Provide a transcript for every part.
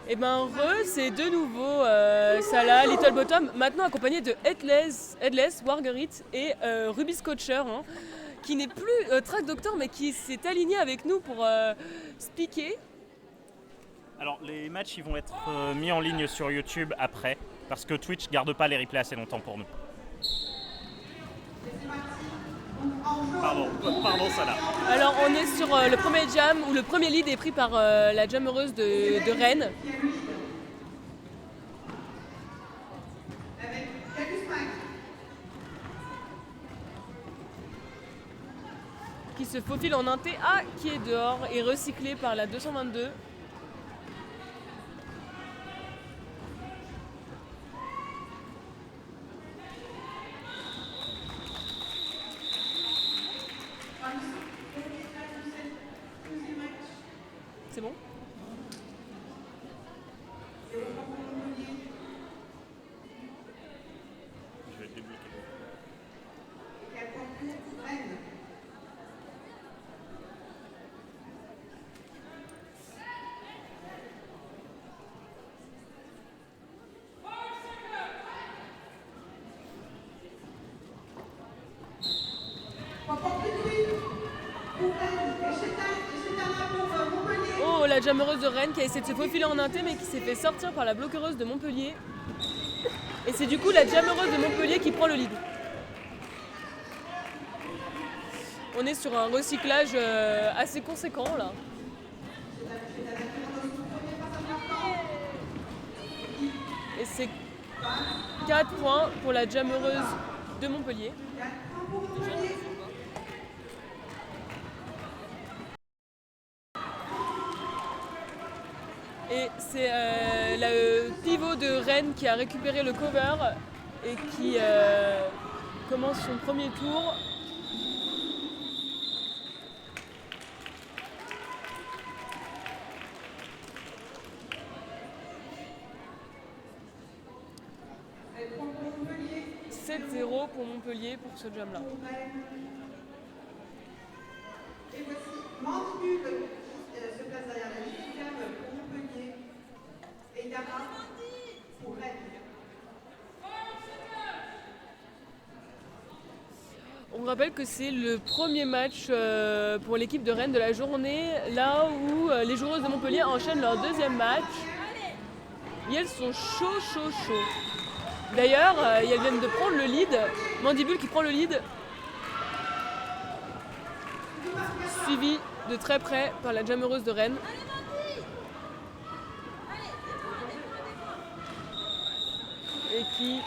Et ben c'est de nouveau Salah, Little Bottom, maintenant accompagné de Headless, Wargerit et Ruby Scotcher, hein, qui n'est plus track doctor mais qui s'est aligné avec nous pour speaker. Alors les matchs ils vont être mis en ligne sur YouTube après, parce que Twitch garde pas les replays assez longtemps pour nous. Pardon Salah. Alors on est sur le premier jam, où le premier lead est pris par la jammereuse de Rennes. Qui se faufile en un TA qui est dehors et recyclé par la 222. C'est bon ? Je vais débloquer. Oh, la jammereuse de Rennes qui a essayé de se faufiler en un T mais qui s'est fait sortir par la bloqueuse de Montpellier. Et c'est du coup la jammereuse de Montpellier qui prend le lead. On est sur un recyclage assez conséquent là. Et c'est 4 points pour la jammereuse de Montpellier. Et c'est le pivot de Rennes qui a récupéré le cover et qui commence son premier tour. « 7-0 pour Montpellier pour ce jam-là. Et voici Mandibule qui se place derrière la ligne pour Montpellier et Yara pour Rennes. On rappelle que c'est le premier match pour l'équipe de Rennes de la journée, là où les joueuses de Montpellier enchaînent leur deuxième match. Et elles sont chauds. D'ailleurs, elles viennent de prendre le lead. Mandibule qui prend le lead. Suivi de très près par la jammereuse de Rennes. Et qui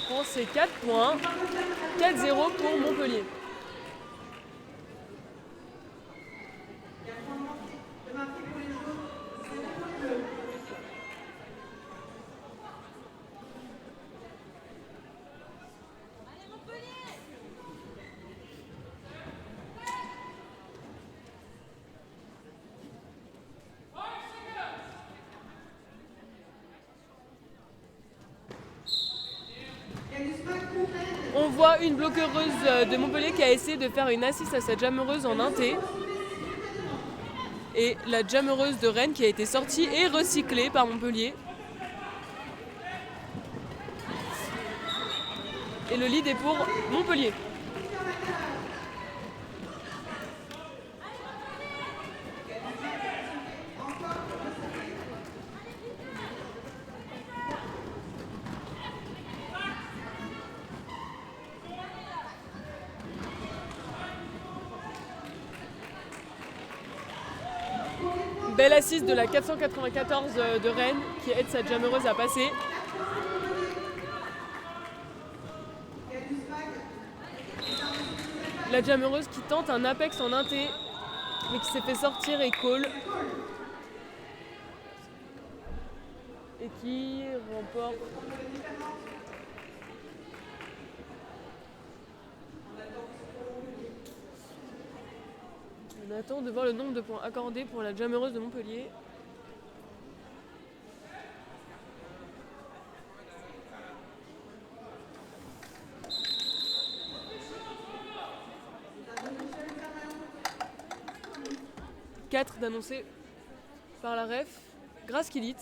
prend ses 4 points. 4-0 pour Montpellier. On voit une bloqueuse de Montpellier qui a essayé de faire une assist à sa jammereuse en inté. Et la jammereuse de Rennes qui a été sortie et recyclée par Montpellier. Et le lead est pour Montpellier. Belle assist de la 494 de Rennes qui aide sa jammereuse à passer. La jammereuse qui tente un apex en inté mais qui s'est fait sortir et call. Et qui remporte on attend de voir le nombre de points accordés pour la jammereuse de Montpellier. « 4 d'annoncés par la ref. Grace Kilit.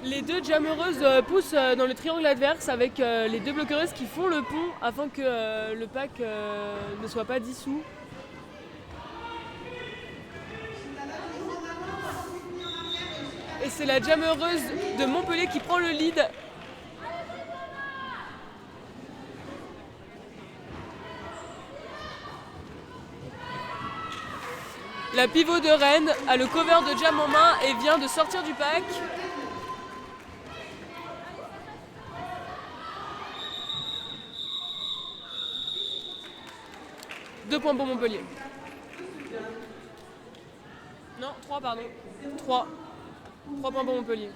Les deux jammereuses poussent dans le triangle adverse avec les deux bloqueuses qui font le pont afin que le pack ne soit pas dissous. Et c'est la jammereuse de Montpellier qui prend le lead. La pivot de Rennes a le cover de jam en main et vient de sortir du pack. Deux points pour Montpellier. Non, 3 pardon. 3. 3 points pour Montpellier.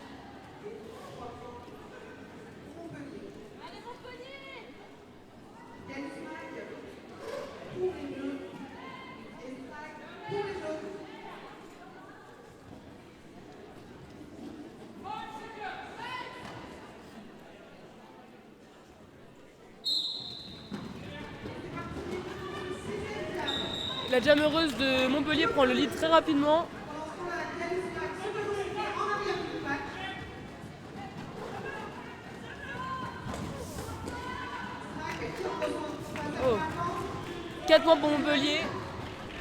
La jammereuse de Montpellier prend le lead très rapidement. Oh. 4 points pour Montpellier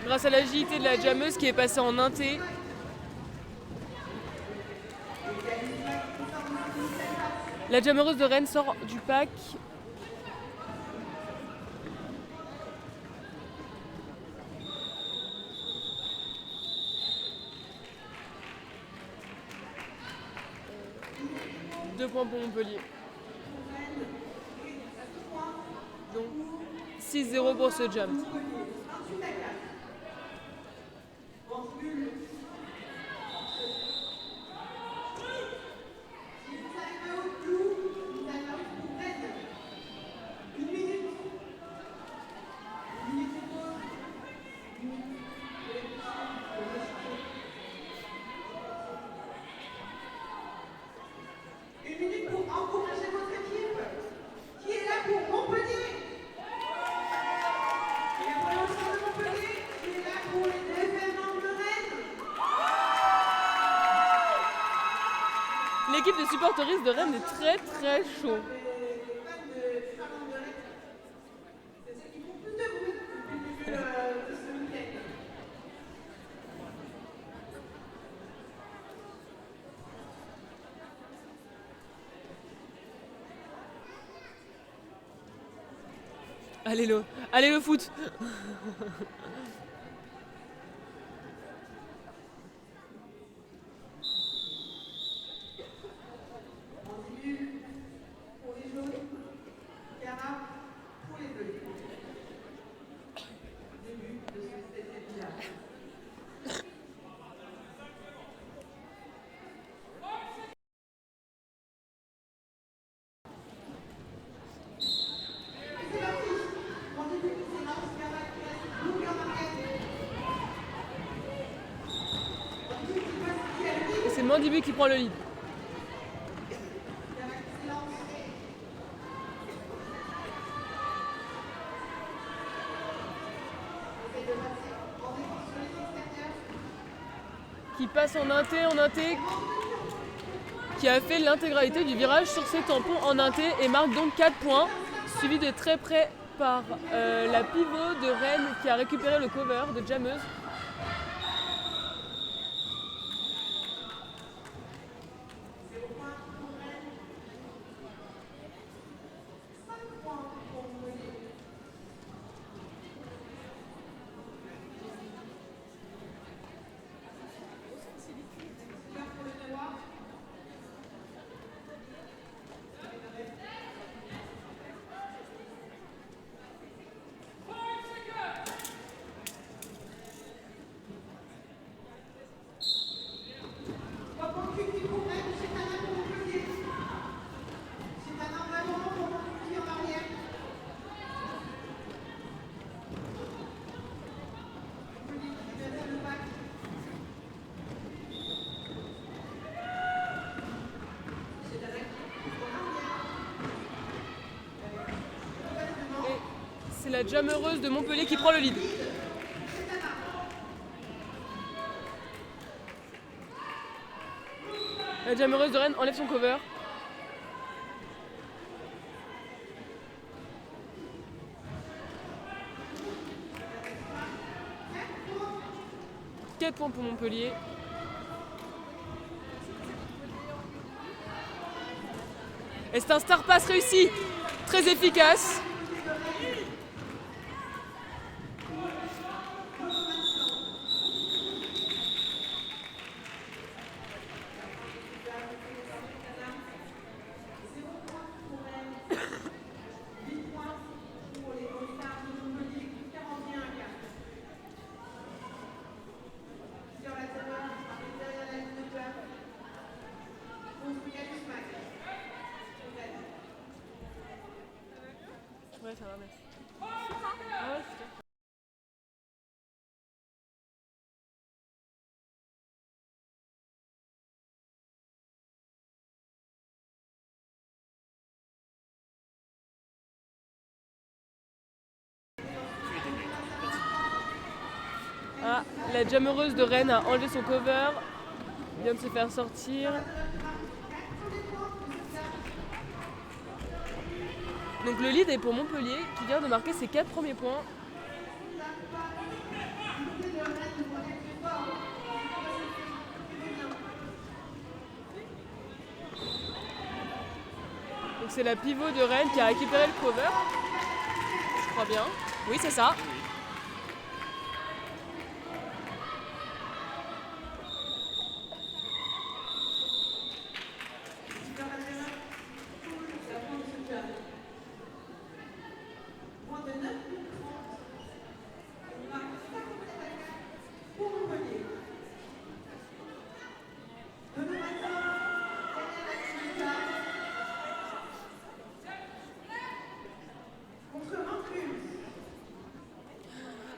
grâce à l'agilité de la jammeuse qui est passée en inté. La jammereuse de Rennes sort du pack. Deux points pour Montpellier. Donc 6-0 pour ce jump. L'équipe de supporteristes de Rennes est très très chaud. Allez le foot. C'est Mandibu qui prend le lead. Qui passe en inté, qui a fait l'intégralité du virage sur ses tampons en inté et marque donc 4 points, suivi de très près par la pivot de Rennes qui a récupéré le cover de jammeuse. la jammereuse de Montpellier qui prend le lead. La jammereuse de Rennes enlève son cover. Quatre points pour Montpellier. Et c'est un star pass réussi, très efficace. Ouais, ça va, merci. Ah ouais, putain. Ah, la jammereuse de Rennes a enlevé son cover. Il vient de se faire sortir. Donc le lead est pour Montpellier qui vient de marquer ses 4 premiers points. Donc c'est la pivot de Rennes qui a récupéré le cover. Je crois bien. Oui, c'est ça.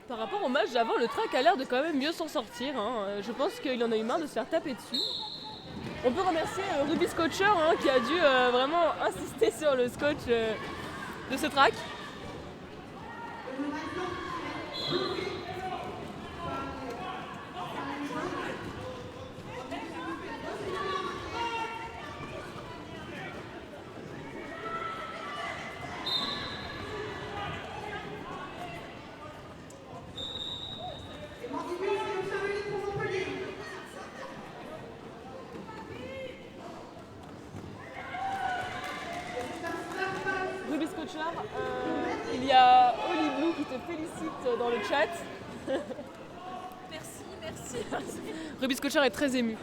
Par rapport au match d'avant, le track a l'air de quand même mieux s'en sortir. Hein. Je pense qu'il en a eu marre de se faire taper dessus. On peut remercier Ruby Scotcher qui a dû vraiment insister sur le scotch de ce track. Ruby Scotcher, il y a Oli Blue qui te félicite dans le chat. Merci. Ruby Scotcher est très ému.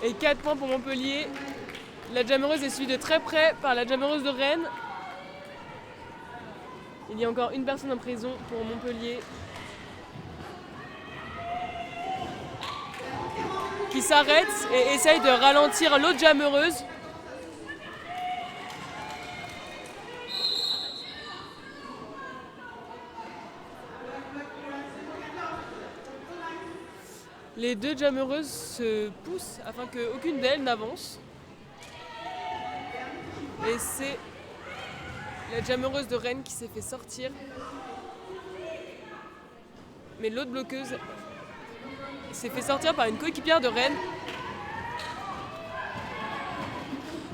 Et 4 points pour Montpellier. La jammereuse est suivie de très près par la jammereuse de Rennes. Il y a encore une personne en prison pour Montpellier. Qui s'arrête et essaye de ralentir l'autre jammereuse. Les deux jammereuses se poussent afin qu'aucune d'elles n'avance. Et c'est la jammereuse de Rennes qui s'est fait sortir. Mais l'autre bloqueuse s'est fait sortir par une coéquipière de Rennes.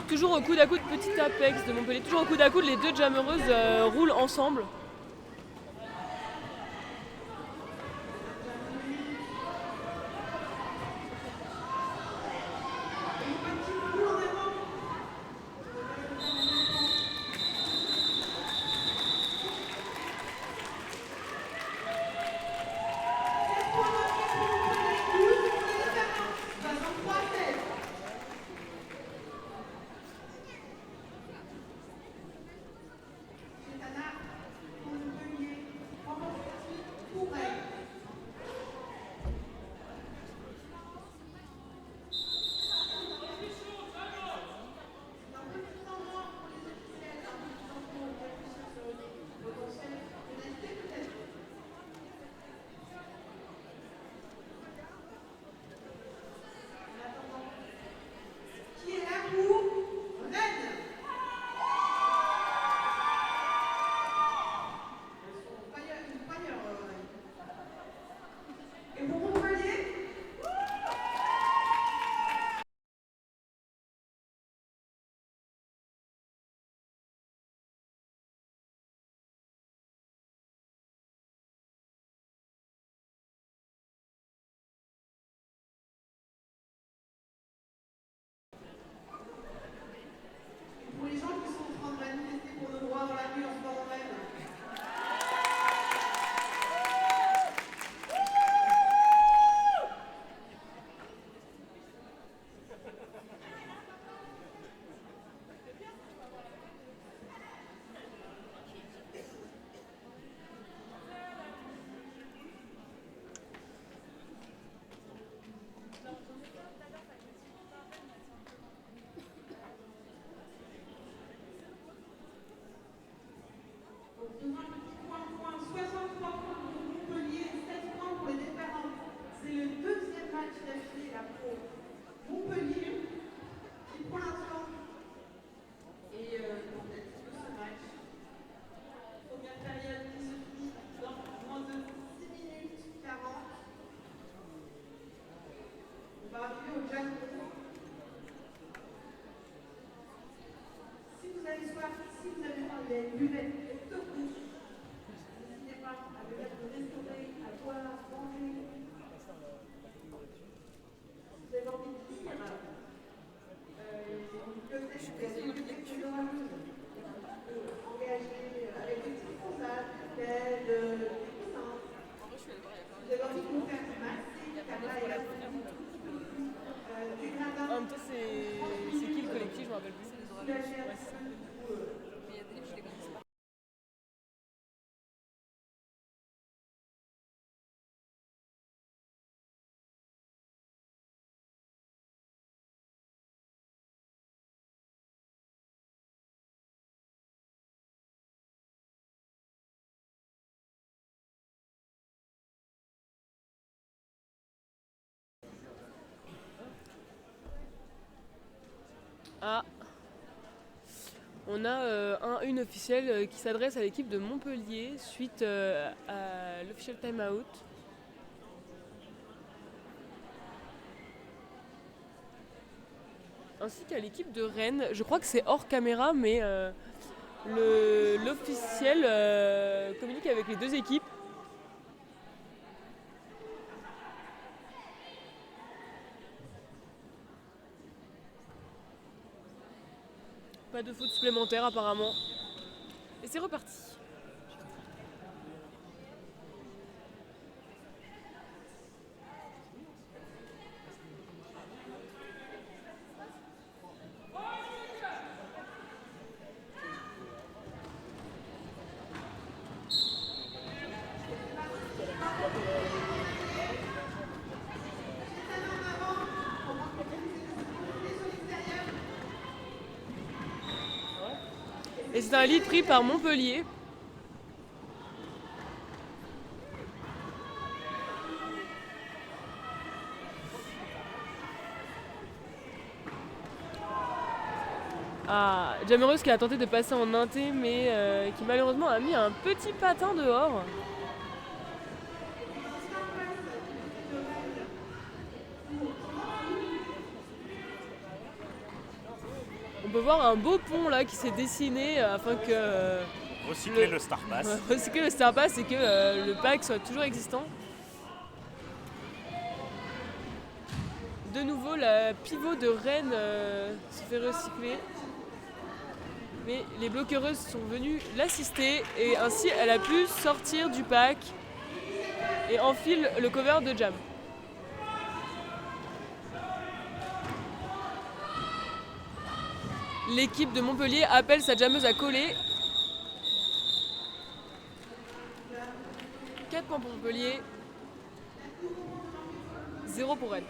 Toujours au coude à coude, petit apex de Montpellier. Toujours au coude à coude, les deux jammereuses roulent ensemble. si vous avez faim, il y a une buvette juste au bout. N'hésitez pas à venir vous restaurer, à boire, manger. Vous avez envie de lire, peut-être que c'est une lecture engagée avec des petits constats, des coussins. Vous avez envie de vous faire masser, car là, il y a du gradin. En même temps, c'est qui le collectif? Je me rappelle plus. La chair, Ah, on a une officielle qui s'adresse à l'équipe de Montpellier suite à l'official timeout. Ainsi qu'à l'équipe de Rennes. Je crois que c'est hors caméra, mais l'officiel communique avec les deux équipes. Pas de faute supplémentaire apparemment. Et c'est reparti. Et c'est un lead pris par Montpellier. Ah, Jamereuse qui a tenté de passer en inté, mais qui malheureusement a mis un petit patin dehors. On peut voir un beau pont là qui s'est dessiné afin que Recycler le Star Pass. recycler le Star Pass et que le pack soit toujours existant. De nouveau, la pivot de Rennes se fait recycler. Mais les bloqueuses sont venues l'assister et ainsi elle a pu sortir du pack et enfile le cover de Jam. L'équipe de Montpellier appelle sa jammeuse à coller. 4 points pour Montpellier, 0 pour Rennes.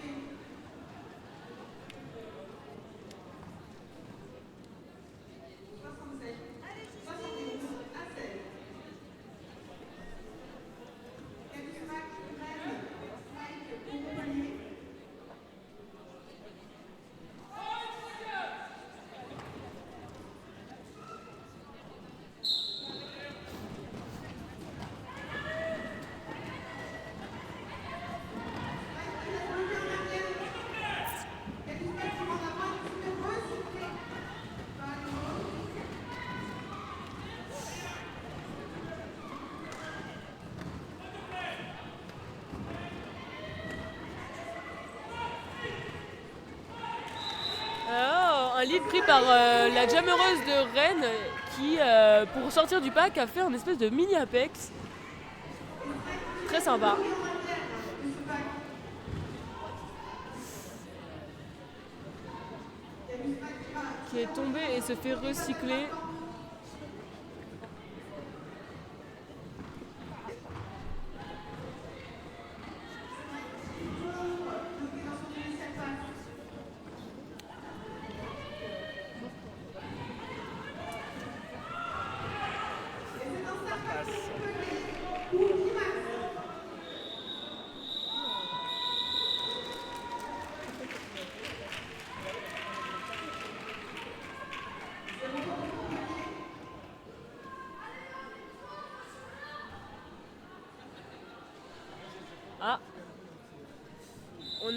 Un lead pris par la jammereuse de Rennes qui, pour sortir du pack, a fait un espèce de mini apex. Très sympa. Qui est tombé et se fait recycler.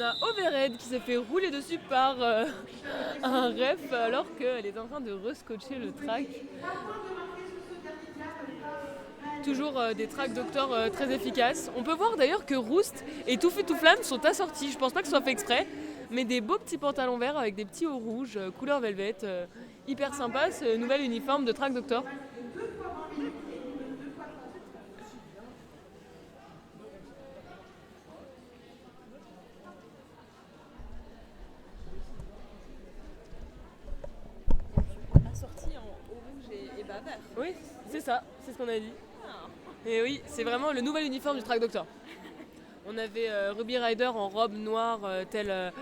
a Overhead qui s'est fait rouler dessus par un ref alors qu'elle est en train de rescotcher le track. Toujours des tracks Doctor très efficaces. On peut voir d'ailleurs que Roost et Touffu Touflamme sont assortis. Je pense pas que ce soit fait exprès, mais des beaux petits pantalons verts avec des petits hauts rouges, couleur velvet. Hyper sympa ce nouvel uniforme de track Doctor. Assorti en haut rouge et bas vert. Oui, c'est ça, c'est ce qu'on a dit. Et oui, c'est vraiment le nouvel uniforme du track Doctor. On avait Ruby Rider en robe noire, tel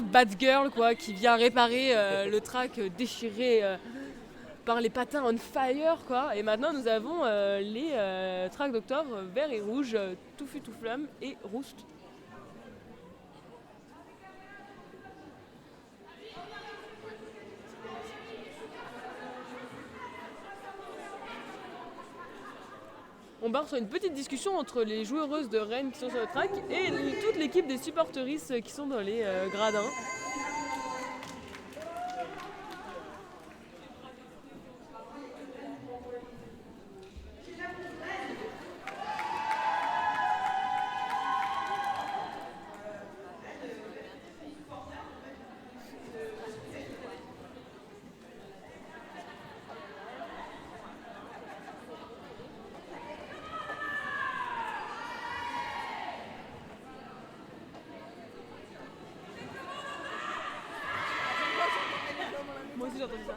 Batgirl quoi, qui vient réparer le track déchiré par les patins on fire quoi. Et maintenant nous avons les track Doctor vert et rouge, Touffu Touflamme et Roost. On barre sur une petite discussion entre les joueuses de Rennes qui sont sur le track et toute l'équipe des supporteristes qui sont dans les gradins. Moi aussi j'ai entendu ça.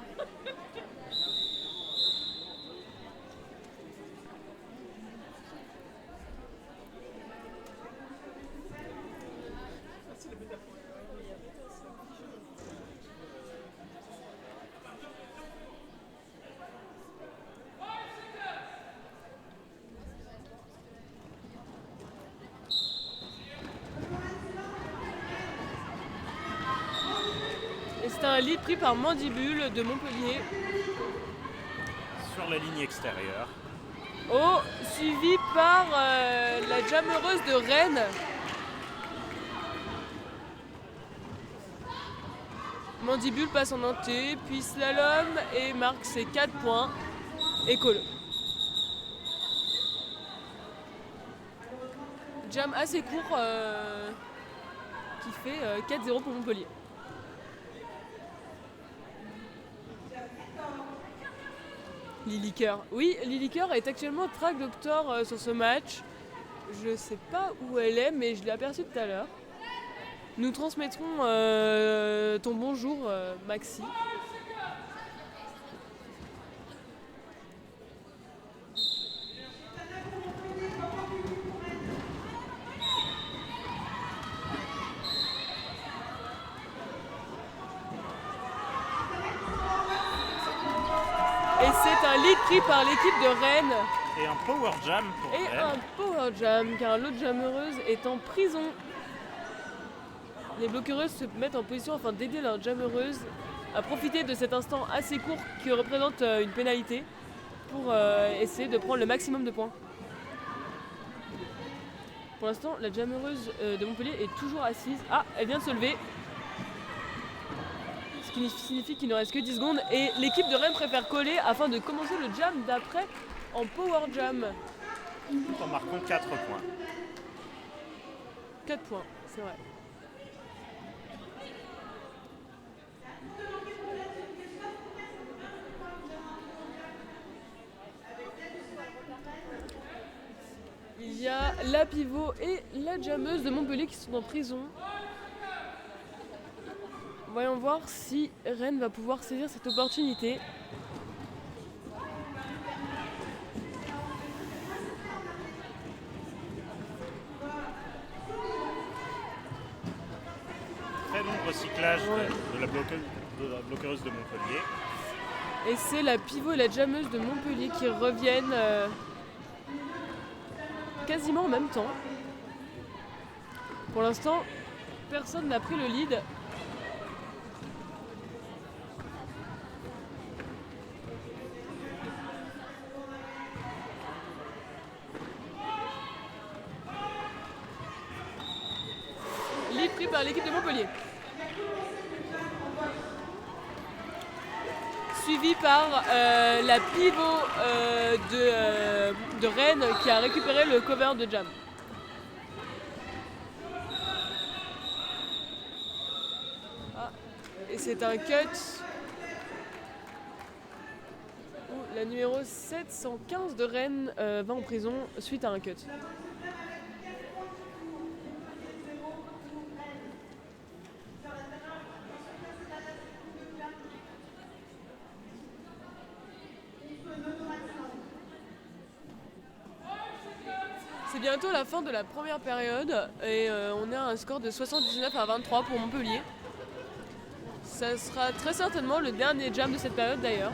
Et c'était un lead pris par Mandibule de Montpellier. Sur la ligne extérieure. Oh, suivi par la jammereuse de Rennes. Mandibule passe en entier, puis slalom et marque ses 4 points. Et call. Jam assez court qui fait 4-0 pour Montpellier. Liliker. Oui, Liliker est actuellement track Doctor sur ce match. Je sais pas où elle est, mais je l'ai aperçue tout à l'heure. Nous transmettrons ton bonjour, Maxi. Et c'est un lead pris par l'équipe de Rennes. Et un power jam pour Et Rennes. un power jam, car l'autre jammereuse est en prison. Les bloquereuses se mettent en position afin d'aider leur jammereuse à profiter de cet instant assez court qui représente une pénalité pour essayer de prendre le maximum de points. Pour l'instant, la jammereuse de Montpellier est toujours assise. Ah, elle vient de se lever. Ce qui signifie qu'il ne reste que 10 secondes. Et l'équipe de Rennes préfère coller afin de commencer le jam d'après en power jam. Tout en marquant 4 points. 4 points, c'est vrai. Il y a la pivot et la jammeuse de Montpellier qui sont en prison. Voyons voir si Rennes va pouvoir saisir cette opportunité. Très long recyclage de la bloqueuse de Montpellier. Et c'est la pivot et la jammeuse de Montpellier qui reviennent quasiment en même temps. Pour l'instant, personne n'a pris le lead. Lead pris par l'équipe de Montpellier. Suivi par la pivot de Rennes qui a récupéré le cover de Jam. Ah, et c'est un cut où la numéro 715 de Rennes va en prison suite à un cut. C'est bientôt la fin de la première période et on est à un score de 79-23 pour Montpellier. Ça sera très certainement le dernier jam de cette période d'ailleurs.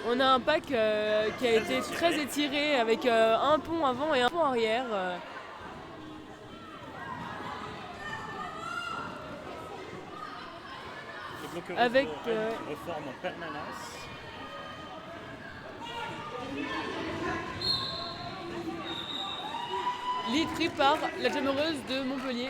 On a un pack qui a été très étiré avec un pont avant et un pont arrière. Avec qui reforme en permanence. lead pris par la jammereuse de Montpellier.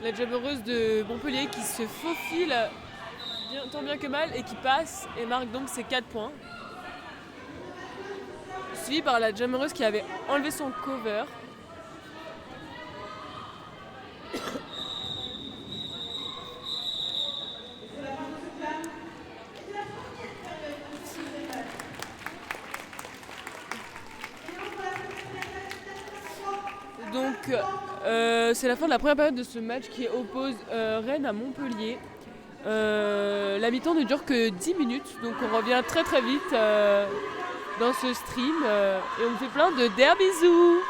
La jammereuse de Montpellier qui se faufile tant bien que mal et qui passe et marque donc ses 4 points. Suivi par la jammereuse qui avait enlevé son cover. Donc c'est la fin de la première période de ce match qui oppose Rennes à Montpellier. La mi-temps ne dure que 10 minutes, donc on revient très très vite dans ce stream et on vous fait plein de bisous.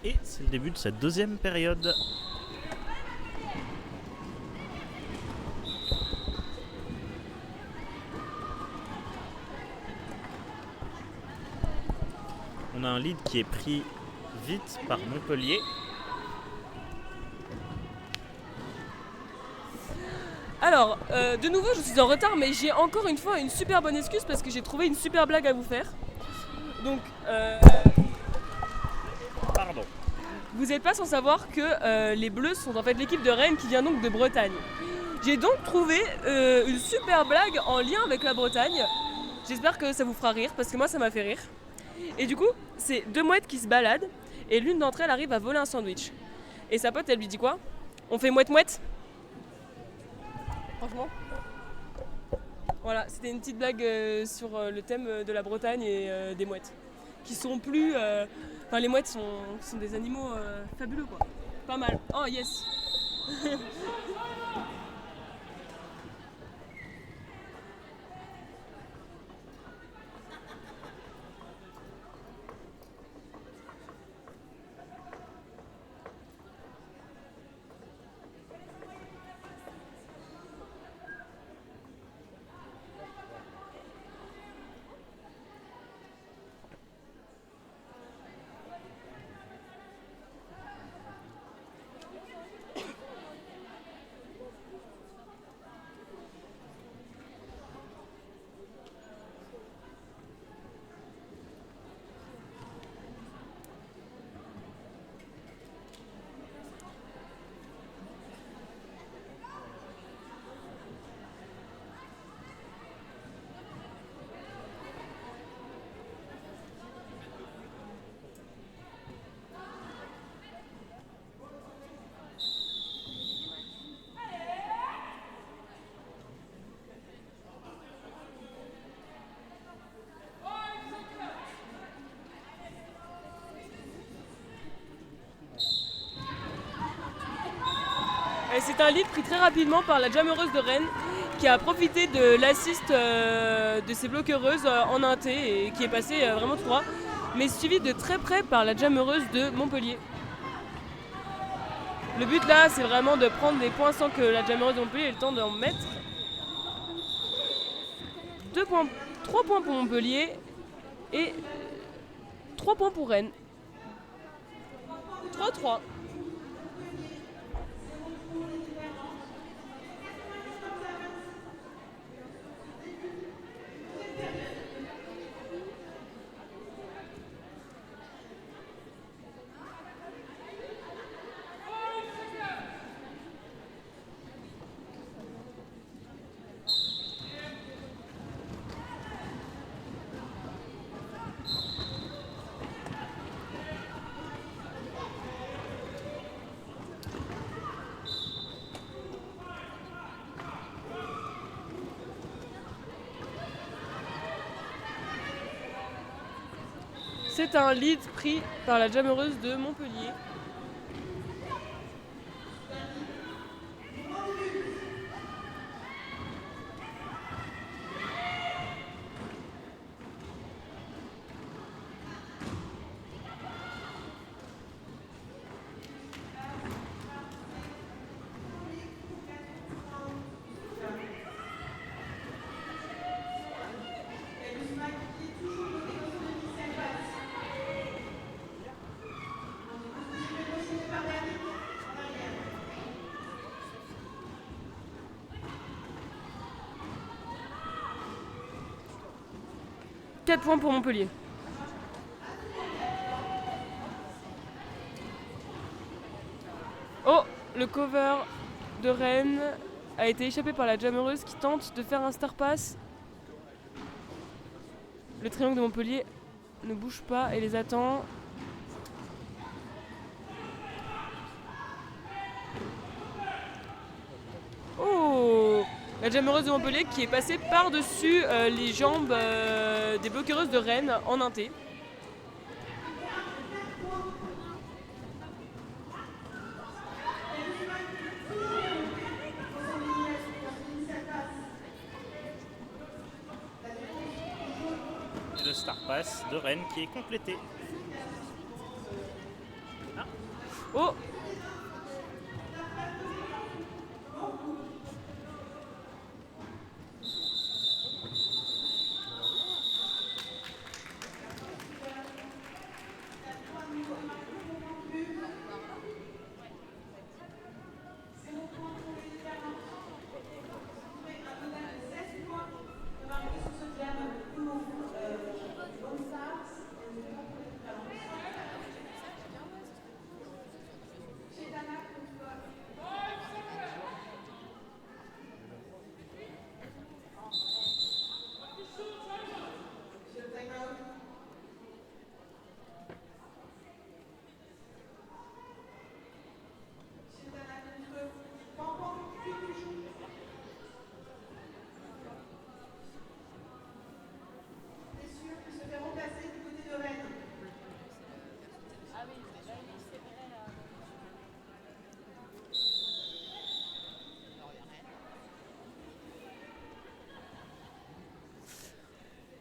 Et c'est le début de cette deuxième période. On a un lead qui est pris vite par Montpellier. Alors, de nouveau, je suis en retard, mais j'ai encore une fois une super bonne excuse parce que j'ai trouvé une super blague à vous faire. Donc, Pardon. vous n'êtes pas sans savoir que les Bleus sont en fait l'équipe de Rennes qui vient donc de Bretagne. J'ai donc trouvé une super blague en lien avec la Bretagne. J'espère que ça vous fera rire parce que moi ça m'a fait rire. Et du coup, c'est deux mouettes qui se baladent et l'une d'entre elles arrive à voler un sandwich. Et sa pote, elle lui dit quoi ? On fait mouette-mouette ? Franchement. Voilà, c'était une petite blague sur le thème de la Bretagne et des mouettes. Qui sont plus... Enfin, les mouettes sont des animaux fabuleux, quoi. Pas mal. Oh, yes. C'est un lead pris très rapidement par la jammereuse de Rennes qui a profité de l'assist de ses bloquereuses en inté et qui est passé vraiment tout droit, mais suivi de très près par la jammereuse de Montpellier. Le but là, c'est vraiment de prendre des points sans que la jammereuse de Montpellier ait le temps d'en mettre. 3 points pour Montpellier et 3 points pour Rennes. 3-3. C'est un lead pris par la jammereuse de Montpellier. Quatre points pour Montpellier. Oh, le cover de Rennes a été échappé par la jammereuse qui tente de faire un star pass. Le triangle de Montpellier ne bouge pas et les attend. Oh, la jammereuse de Montpellier qui est passée par-dessus les jambes des bloquereuses de Rennes en inté. Le star pass de Rennes qui est complété. Oh!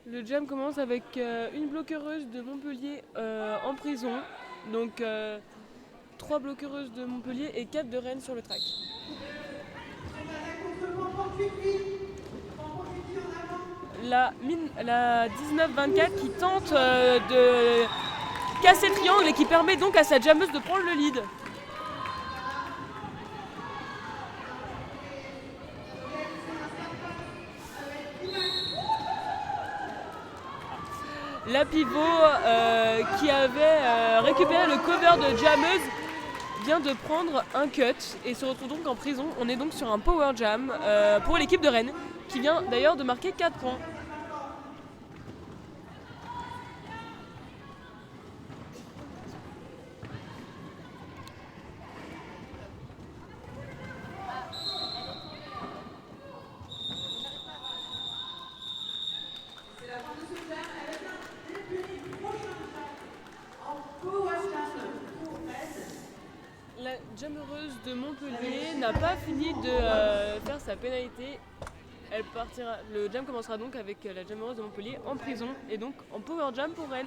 Le jam commence avec une bloquereuse de Montpellier en prison. Donc 3 bloquereuses de Montpellier et 4 de Rennes sur le track. La 19-24 qui tente de casser le triangle et qui permet donc à sa jammeuse de prendre le lead. La pivot qui avait récupéré le cover de jammeuse vient de prendre un cut et se retrouve donc en prison. On est donc sur un power jam pour l'équipe de Rennes qui vient d'ailleurs de marquer 4 points. La jammeuse de Montpellier n'a pas fini de faire sa pénalité. Elle partira. Le jam commencera donc avec la jammeuse de Montpellier en prison et donc en power jam pour Rennes.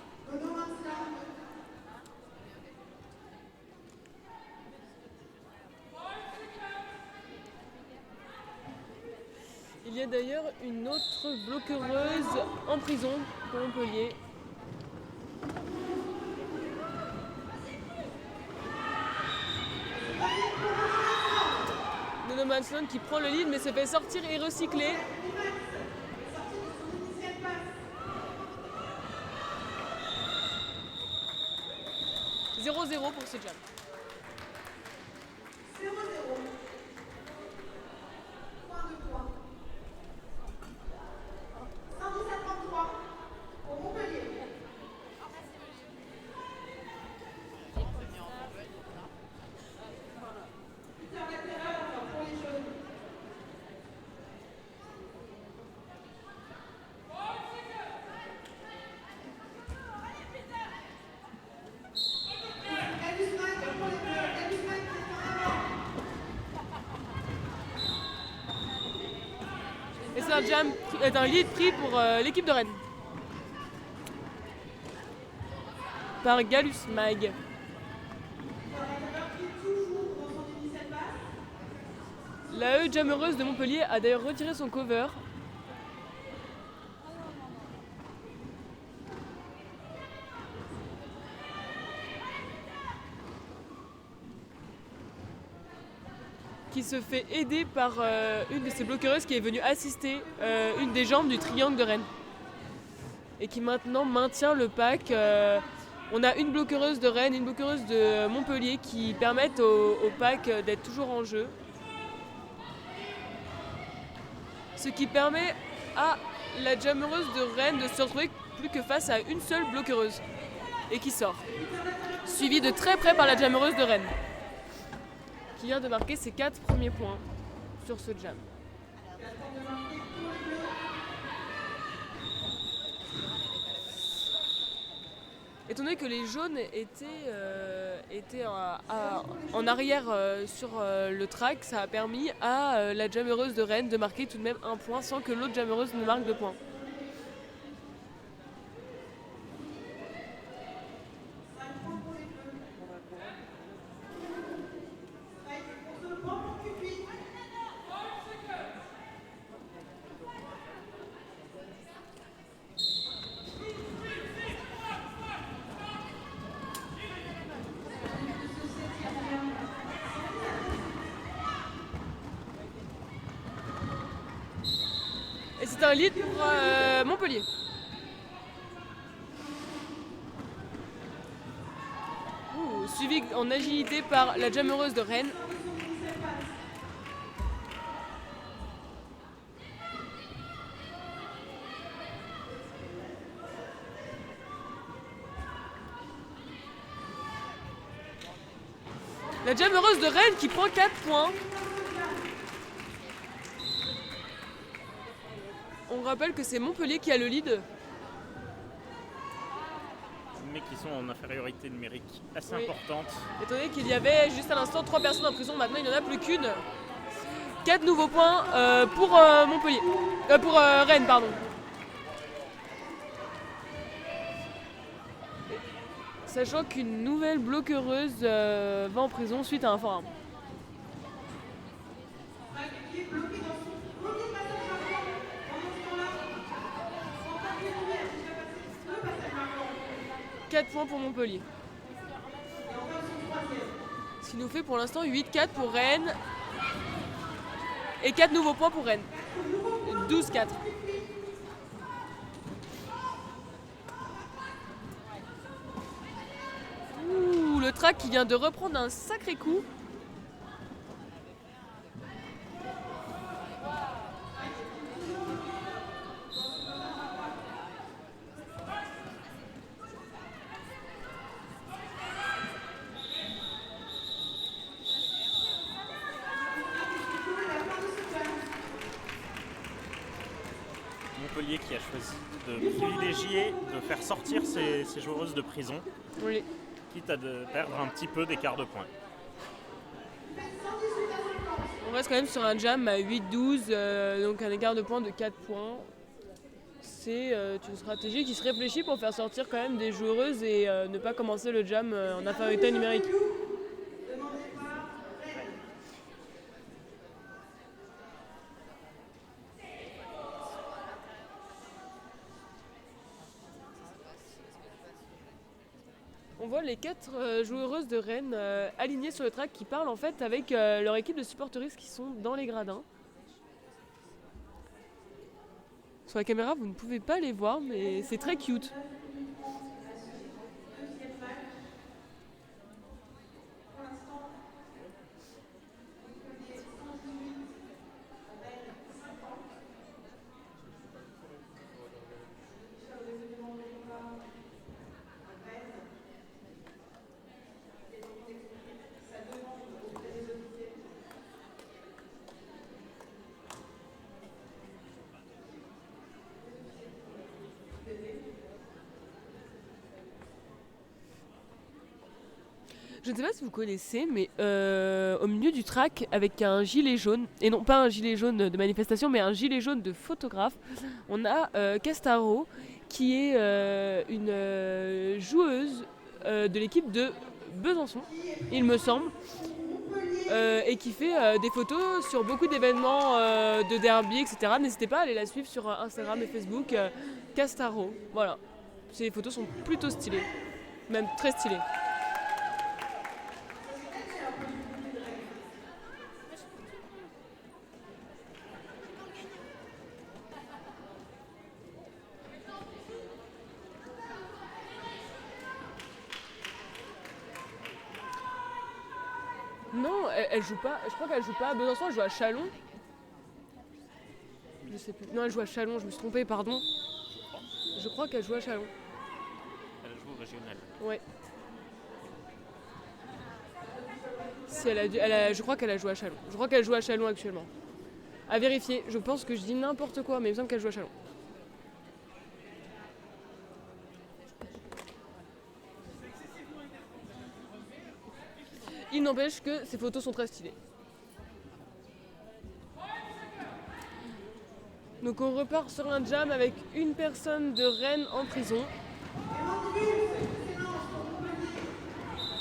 Il y a d'ailleurs une autre bloquereuse en prison pour Montpellier. No Man's Land qui prend le lead mais se fait sortir et recycler. « 0-0 pour ce jam. 0-0. Point de point. 117-33 pour Montpellier. Peter Latéral encore pour les jaunes. Elvis Mack pour les bleus. Elvis Mack qui est en avant. Et c'est un jam, un lead pris pour l'équipe de Rennes. Par Galus Mag. La jammeuse de Montpellier a d'ailleurs retiré son cover. Qui se fait aider par une de ses bloquereuses qui est venue assister une des jambes du triangle de Rennes. Et qui maintenant maintient le pack. On a une bloquereuse de Rennes, une bloquereuse de Montpellier qui permettent au pack d'être toujours en jeu. Ce qui permet à la jammeuse de Rennes de se retrouver plus que face à une seule bloquereuse. Et qui sort. Suivi de très près par la jammeuse de Rennes. Qui vient de marquer ses 4 premiers points sur ce jam. Étant donné que les jaunes étaient en arrière sur le track, ça a permis à la jammeuse de Rennes de marquer tout de même un point sans que l'autre jammeuse ne marque de points. C'est un lead pour Montpellier. Suivi en agilité par la jammereuse de Rennes. La jammereuse de Rennes qui prend 4 points. On rappelle que c'est Montpellier qui a le lead. Mais qui sont en infériorité numérique assez Oui. importante. Étant donné qu'il y avait juste à l'instant 3 personnes en prison, maintenant il n'y en a plus qu'une. 4 nouveaux points pour Montpellier. Pour Rennes, pardon. Sachant qu'une nouvelle bloqueuse va en prison suite à un forum. Qui est bloqué dans son premier passage marquant. Pendant ce temps-là, encore une lumière qui va passer 2 passages marquants. 4 points pour Montpellier. Et encore son troisième. Ce qui nous fait pour l'instant 8-4 pour Rennes. Et 4 nouveaux points pour Rennes. 12-4. Ouh, le track qui vient de reprendre un sacré coup. Montpellier qui a choisi de privilégier de faire sortir ses joueuses de prison, Oui. quitte à de perdre un petit peu d'écart de points. On reste quand même sur un jam à 8-12, donc un écart de points de 4 points. C'est une stratégie qui se réfléchit pour faire sortir quand même des joueuses et ne pas commencer le jam en infériorité numérique. On voit les 4 joueuses de Rennes alignées sur le track qui parlent en fait avec leur équipe de supporteristes qui sont dans les gradins. Sur la caméra, vous ne pouvez pas les voir, mais c'est très cute. Je ne sais pas si vous connaissez, mais au milieu du track, avec un gilet jaune, et non pas un gilet jaune de manifestation, mais un gilet jaune de photographe, on a Castaro, qui est une joueuse de l'équipe de Besançon, il me semble, et qui fait des photos sur beaucoup d'événements de derby, etc. N'hésitez pas à aller la suivre sur Instagram et Facebook, Castaro. Voilà, ces photos sont plutôt stylées, même très stylées. Non, elle joue pas. Je crois qu'elle joue pas à Besançon, elle joue à Châlons. Je sais plus. Non, elle joue à Châlons, je me suis trompée, pardon. Je crois qu'elle joue à Châlons. Elle joue au régional. Ouais. Si je crois qu'elle a joué à Châlons. Je crois qu'elle joue à Châlons actuellement. À vérifier, je pense que je dis n'importe quoi, mais il me semble qu'elle joue à Châlons. Il n'empêche que ces photos sont très stylées. Donc on repart sur un jam avec une personne de Rennes en prison.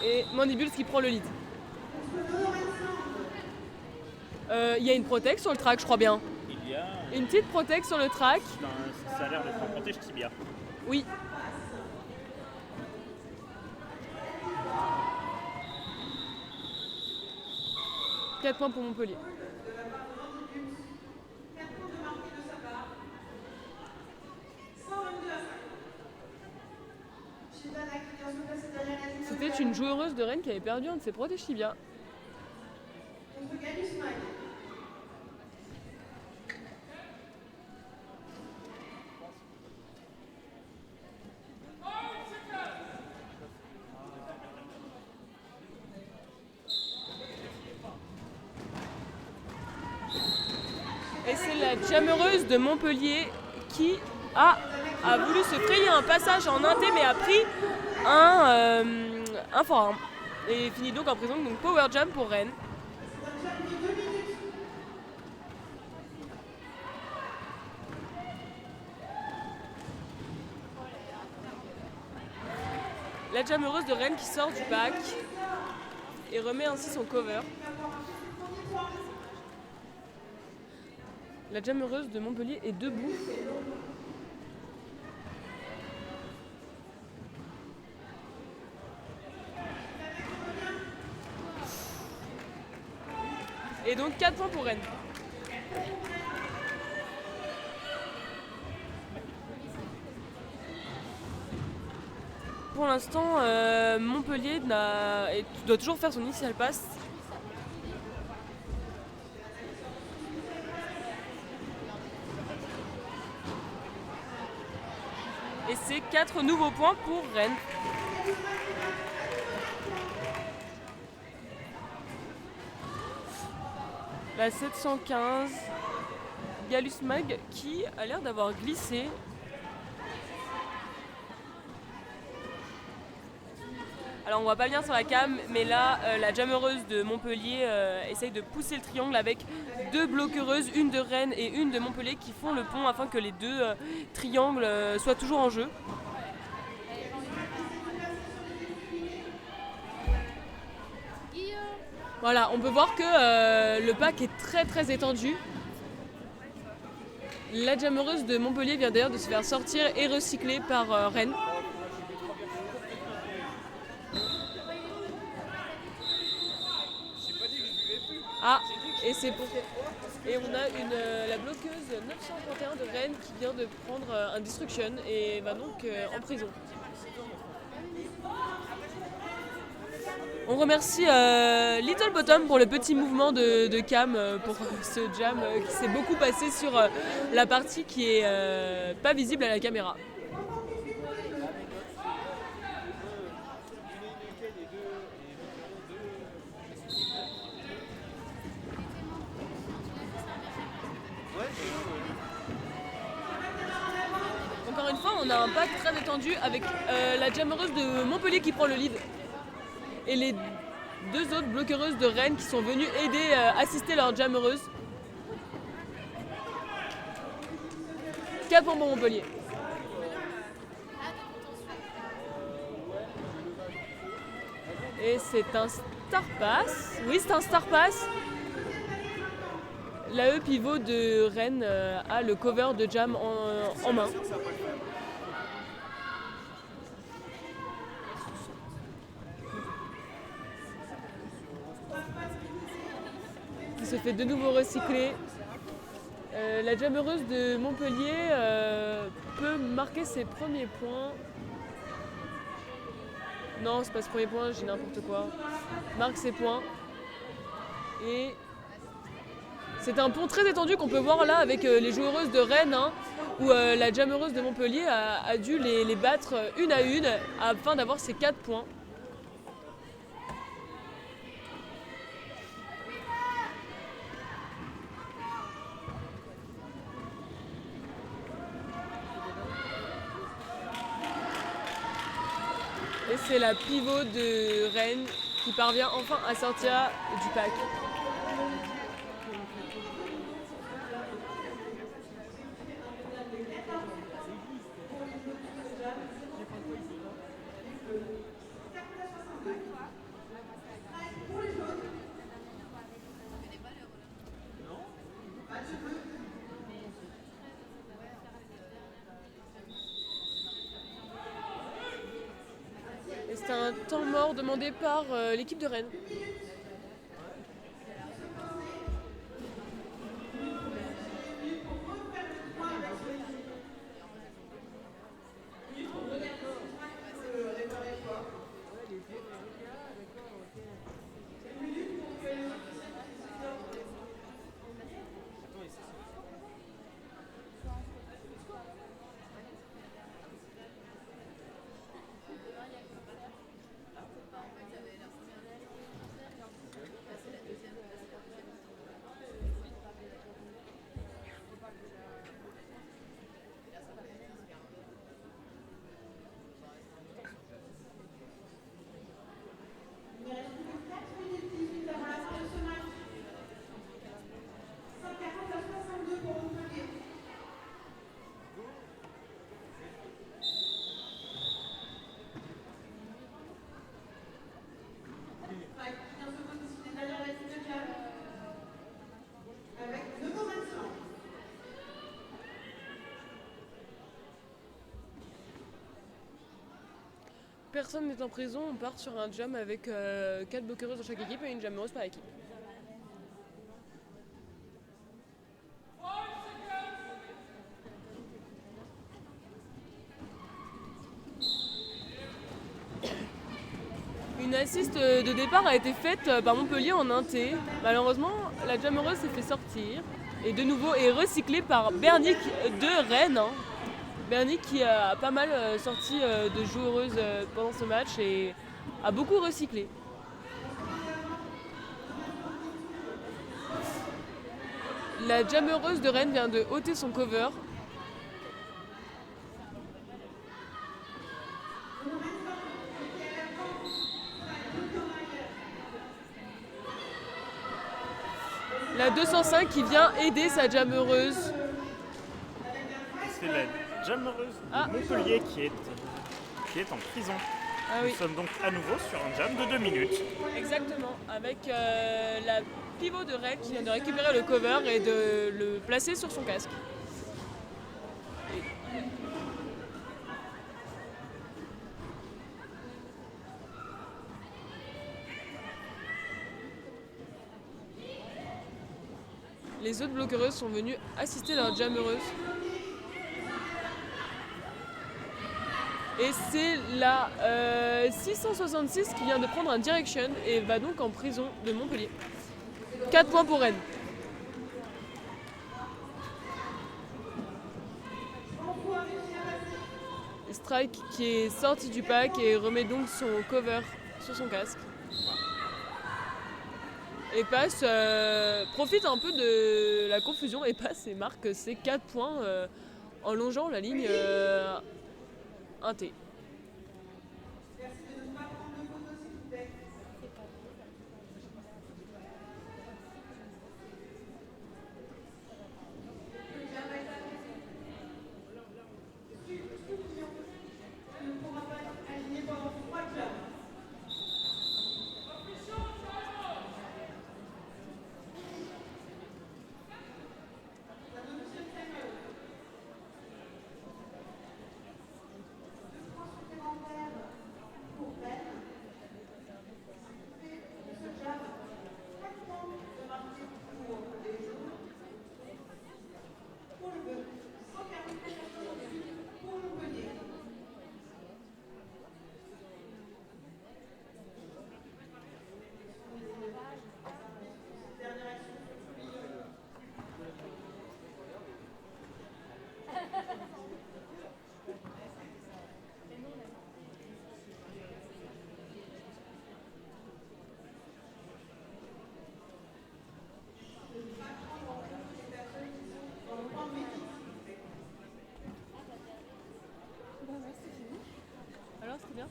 Et Mandibules qui prend le lead. Il y a une protect sur le track, je crois bien. Il y a Une petite protect sur le track. ça a l'air d'être un protège tibia. Oui. « 4 points pour Montpellier. C'était une joueuse de Rennes qui avait perdu un de ses protèges tibia. Contre Galus Mag. Et c'est la jammereuse de Montpellier qui a voulu se frayer un passage en inté mais a pris un forearm. Et finit donc en prison, donc power jam pour Rennes. La jammereuse de Rennes qui sort du pack et remet ainsi son cover. La jammereuse de Montpellier est debout. Et donc 4 points pour Rennes. Pour l'instant, Montpellier doit toujours faire son initial pass. Et c'est 4 nouveaux points pour Rennes. La 715, Galus Mag qui a l'air d'avoir glissé. Alors on voit pas bien sur la cam, mais là la jammereuse de Montpellier essaye de pousser le triangle avec 2 bloquereuses, une de Rennes et une de Montpellier qui font le pont afin que les 2 triangles soient toujours en jeu. Voilà, on peut voir que le pack est très très étendu. La jammereuse de Montpellier vient d'ailleurs de se faire sortir et recycler par Rennes. Ah, et c'est pour... Et on a la bloqueuse 931 de Rennes qui vient de prendre un destruction et va donc en prison. On remercie Little Bottom pour le petit mouvement de cam pour ce jam qui s'est beaucoup passé sur la partie qui est pas visible à la caméra. Encore une fois, on a un pack très étendu avec la jammereuse de Montpellier qui prend le lead. Et les 2 autres bloquereuses de Rennes qui sont venues aider, assister leur jammereuse. 4 points pour Montpellier. Et c'est un star pass. Oui, c'est un star pass. L'AE pivot de Rennes a le cover de jam en main. Qui se fait de nouveau recycler. La jammereuse de Montpellier peut marquer ses premiers points. Non, c'est pas ce premier point, j'ai n'importe quoi. Marque ses points. Et c'est un pont très étendu qu'on peut voir là avec les joueuses de Rennes, hein, où la jammereuse de Montpellier a dû les battre une à une afin d'avoir ses 4 points. Et c'est la pivot de Rennes qui parvient enfin à sortir du pack. Et c'est un temps mort demandé par l'équipe de Rennes. personne n'est en prison, on part sur un jam avec 4 bloqueuses dans chaque équipe et une jammeuse par équipe. Une assiste de départ a été faite par Montpellier en inté. Malheureusement, la jammeuse s'est fait sortir et de nouveau est recyclée par Bernic de Rennes. Bernic qui a pas mal sorti de joueuses pendant ce match et a beaucoup recyclé. La jammeuse de Rennes vient de ôter son cover. La 205 qui vient aider sa jammeuse. C'est la jammeuse de Montpellier qui est en prison. Ah Nous oui, sommes donc à nouveau sur un jam de 2 minutes. exactement. Avec la pivot de Rennes qui vient de récupérer le cover et de le placer sur son casque. Les autres bloqueuses sont venues assister leur jammeuse. Et c'est la 666 qui vient de prendre un direction et va donc en prison de Montpellier. 4 points pour Rennes. Strike qui est sorti du pack et remet donc son cover sur son casque. Et passe, profite un peu de la confusion et passe et marque ses 4 points en longeant la ligne 1T. Alors, c'était bien ?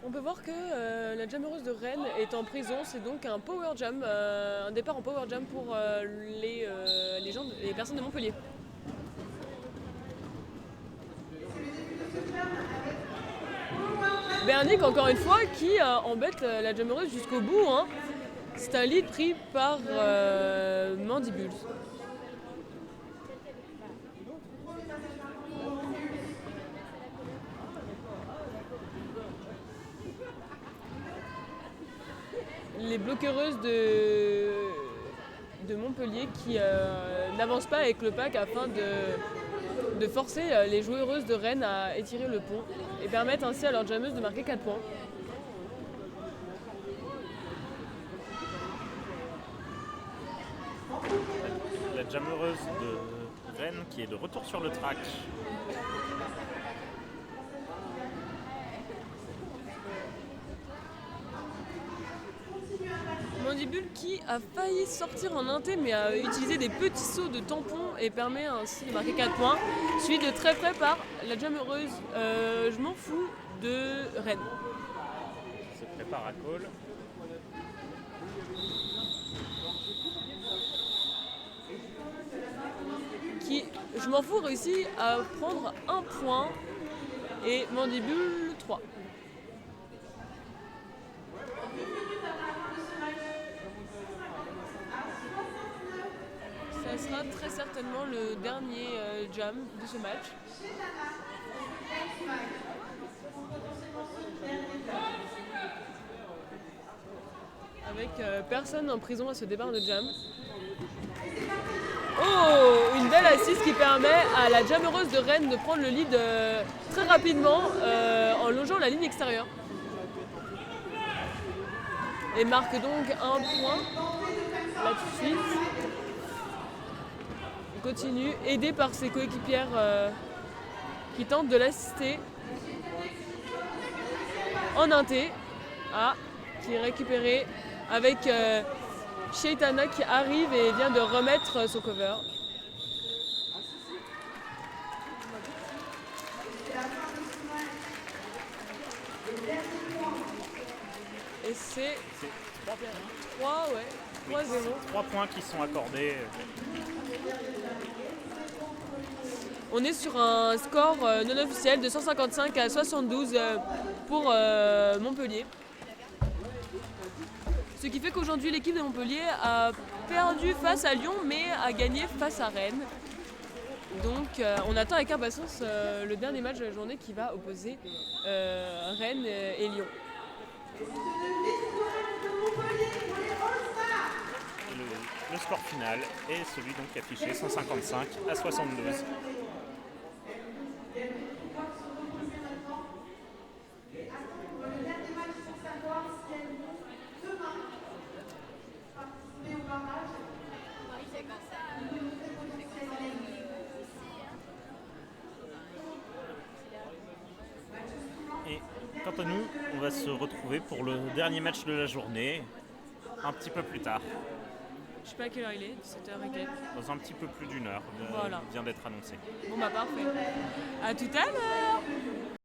On peut voir que la jammeuse de Rennes est en prison, c'est donc un power jam, un départ en power jam pour les personnes de Montpellier. Bernic, encore une fois, qui embête la jammeuse jusqu'au bout. C'est un lead pris par Mandibules. Les bloqueuses de Montpellier qui n'avancent pas avec le pack afin de forcer les joueuses de Rennes à étirer le pont et permettre ainsi à leurs jammeuses de marquer 4 points. La jammeuse de Rennes qui est de retour sur le track. Mandibule qui a failli sortir en inté mais a utilisé des petits sauts de tampon et permet ainsi de marquer 4 points, suivi de très près par la jammeuse je m'en fous de Rennes. Se prépare à call. Qui, je m'en fous, réussit à prendre 1 point et Mandibule 3. Ça sera très certainement le dernier jam de ce match. Avec personne en prison à ce départ de jam. Oh, une belle assise qui permet à la jammeuse de Rennes de prendre le lead très rapidement en longeant la ligne extérieure. Et marque donc 1 point là tout de suite. Il continue, aidé par ses coéquipières qui tentent de l'assister. En inté, qui est récupéré avec Sheitana qui arrive et vient de remettre son cover. Et c'est 3-0. 3 points qui sont accordés. On est sur un score non officiel de 155 à 72 pour Montpellier. Ce qui fait qu'aujourd'hui l'équipe de Montpellier a perdu face à Lyon mais a gagné face à Rennes. Donc on attend avec impatience le dernier match de la journée qui va opposer Rennes et Lyon. Le score final est celui donc affiché 155 à 72. Et quant à nous, on va se retrouver pour le dernier match de la journée, un petit peu plus tard. Je sais pas à quelle heure il est, 17h et quelques. Dans un petit peu plus d'1 heure, Voilà. vient d'être annoncé. Bon bah parfait. À tout à l'heure.